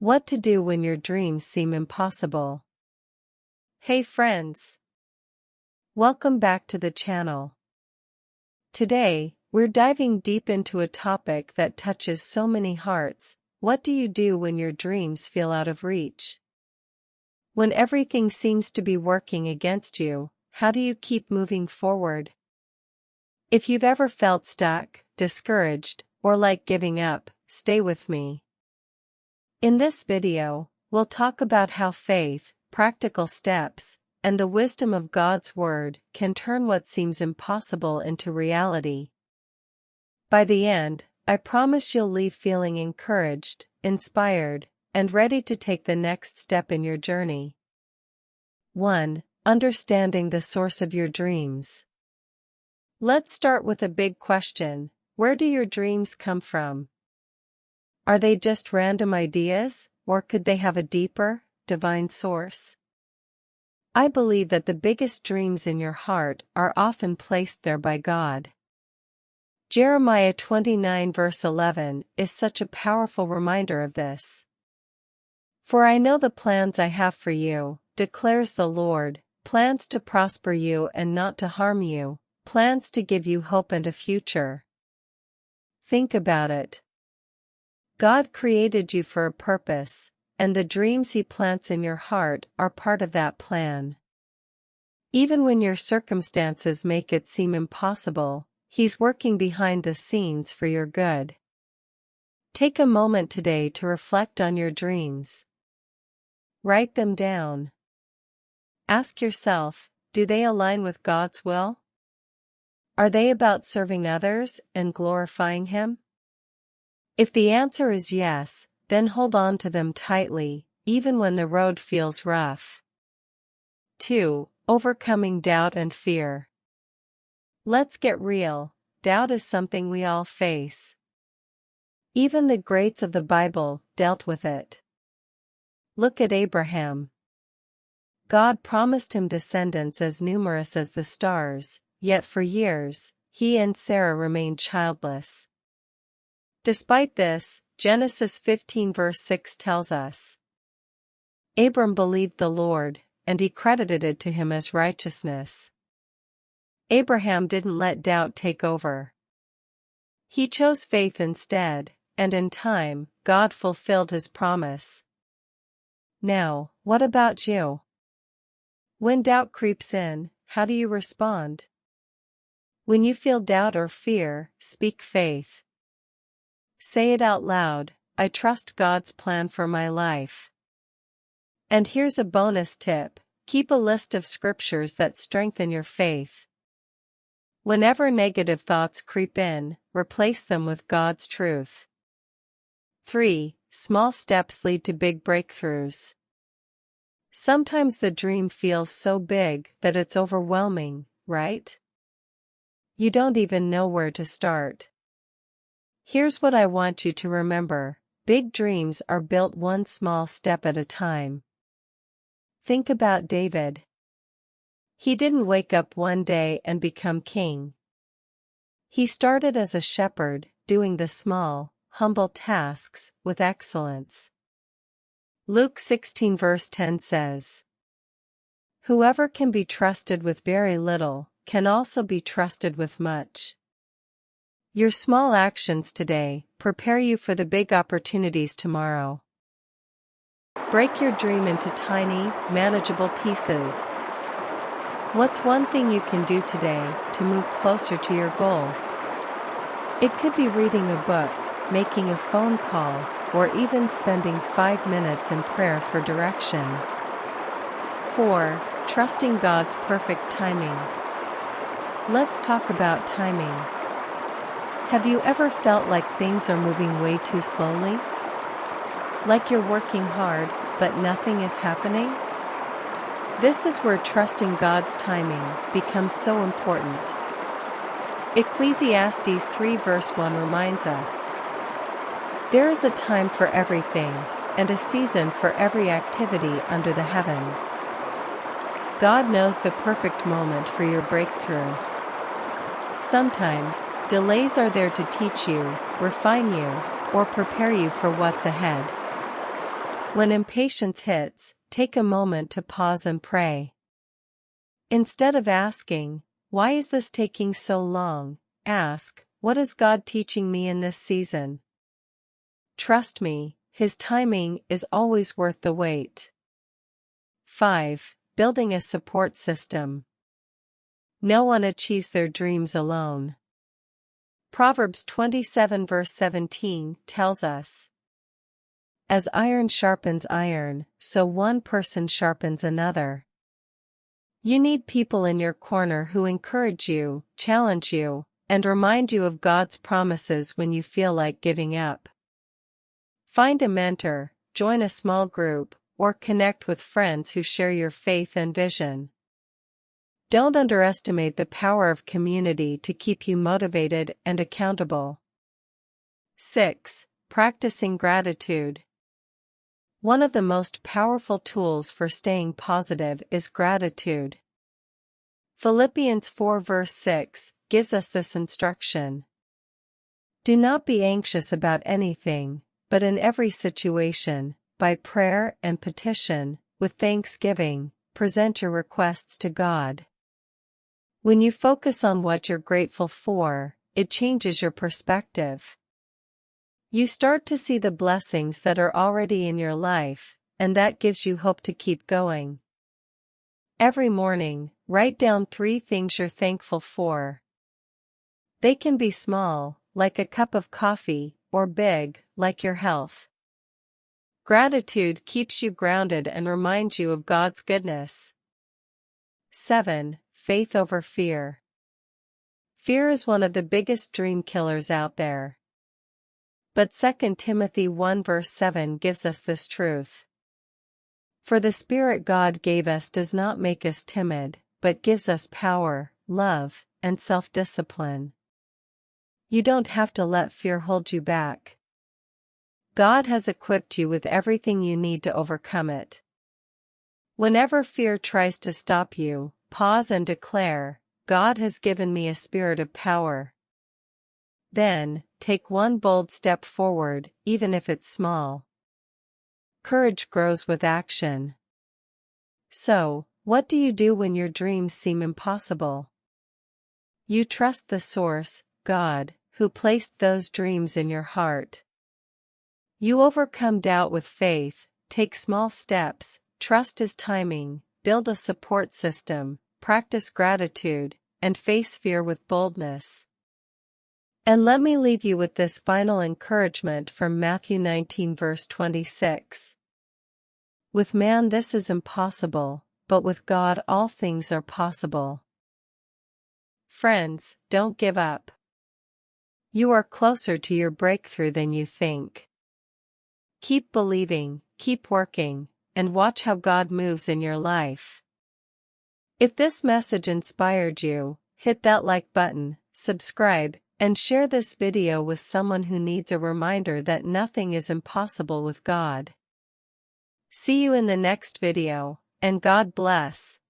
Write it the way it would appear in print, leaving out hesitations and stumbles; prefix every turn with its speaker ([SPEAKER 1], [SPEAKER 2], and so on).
[SPEAKER 1] What to do when your dreams seem impossible. Hey friends! Welcome back to the channel. Today, we're diving deep into a topic that touches so many hearts. What do you do when your dreams feel out of reach? When everything seems to be working against you, how do you keep moving forward? If you've ever felt stuck, discouraged, or like giving up, stay with me. In this video, we'll talk about how faith, practical steps, and the wisdom of God's Word can turn what seems impossible into reality. By the end, I promise you'll leave feeling encouraged, inspired, and ready to take the next step in your journey. 1. Understanding the source of your dreams. Let's start with a big question. Where do your dreams come from? Are they just random ideas, or could they have a deeper, divine source? I believe that the biggest dreams in your heart are often placed there by God. Jeremiah 29 verse 11 is such a powerful reminder of this. For I know the plans I have for you, declares the Lord, plans to prosper you and not to harm you, plans to give you hope and a future. Think about it. God created you for a purpose, and the dreams He plants in your heart are part of that plan. Even when your circumstances make it seem impossible, He's working behind the scenes for your good. Take a moment today to reflect on your dreams. Write them down. Ask yourself, do they align with God's will? Are they about serving others and glorifying Him? If the answer is yes, then hold on to them tightly, even when the road feels rough. 2. Overcoming doubt and fear. Let's get real. Doubt is something we all face. Even the greats of the Bible dealt with it. Look at Abraham. God promised him descendants as numerous as the stars, yet for years, he and Sarah remained childless. Despite this, Genesis 15 verse 6 tells us, Abram believed the Lord, and He credited it to him as righteousness. Abraham didn't let doubt take over. He chose faith instead, and in time, God fulfilled His promise. Now, what about you? When doubt creeps in, how do you respond? When you feel doubt or fear, speak faith. Say it out loud, I trust God's plan for my life. And here's a bonus tip, keep a list of scriptures that strengthen your faith. Whenever negative thoughts creep in, replace them with God's truth. 3. Small steps lead to big breakthroughs. Sometimes the dream feels so big that it's overwhelming, right? You don't even know where to start. Here's what I want you to remember. Big dreams are built one small step at a time. Think about David. He didn't wake up one day and become king. He started as a shepherd, doing the small, humble tasks with excellence. Luke 16 verse 10 says, Whoever can be trusted with very little, can also be trusted with much. Your small actions today prepare you for the big opportunities tomorrow. Break your dream into tiny, manageable pieces. What's one thing you can do today to move closer to your goal? It could be reading a book, making a phone call, or even spending 5 minutes in prayer for direction. 4. Trusting God's perfect timing. Let's talk about timing. Have you ever felt like things are moving way too slowly? Like you're working hard, but nothing is happening? This is where trusting God's timing becomes so important. Ecclesiastes 3 verse 1 reminds us, There is a time for everything, and a season for every activity under the heavens. God knows the perfect moment for your breakthrough. Sometimes, delays are there to teach you, refine you, or prepare you for what's ahead. When impatience hits, take a moment to pause and pray. Instead of asking, "Why is this taking so long?" ask, "What is God teaching me in this season?" Trust me, His timing is always worth the wait. 5. Building a support system. No one achieves their dreams alone. Proverbs 27 verse 17 tells us, "As iron sharpens iron, so one person sharpens another." You need people in your corner who encourage you, challenge you, and remind you of God's promises when you feel like giving up. Find a mentor, join a small group, or connect with friends who share your faith and vision. Don't underestimate the power of community to keep you motivated and accountable. 6. Practicing gratitude. One of the most powerful tools for staying positive is gratitude. Philippians 4 verse 6 gives us this instruction. Do not be anxious about anything, but in every situation, by prayer and petition, with thanksgiving, present your requests to God. When you focus on what you're grateful for, it changes your perspective. You start to see the blessings that are already in your life, and that gives you hope to keep going. Every morning, write down 3 things you're thankful for. They can be small, like a cup of coffee, or big, like your health. Gratitude keeps you grounded and reminds you of God's goodness. 7. Faith over fear. Fear is one of the biggest dream killers out there. But 2 Timothy 1 verse 7 gives us this truth. For the Spirit God gave us does not make us timid, but gives us power, love, and self-discipline. You don't have to let fear hold you back. God has equipped you with everything you need to overcome it. Whenever fear tries to stop you, pause and declare, "God has given me a spirit of power." Then, take one bold step forward, even if it's small. Courage grows with action. So, what do you do when your dreams seem impossible? You trust the source, God, who placed those dreams in your heart. You overcome doubt with faith, take small steps, trust His timing, build a support system, practice gratitude, and face fear with boldness. And let me leave you with this final encouragement from Matthew 19 verse 26. With man this is impossible, but with God all things are possible. Friends, don't give up. You are closer to your breakthrough than you think. Keep believing, keep working, and watch how God moves in your life. If this message inspired you, hit that like button, subscribe, and share this video with someone who needs a reminder that nothing is impossible with God. See you in the next video, and God bless.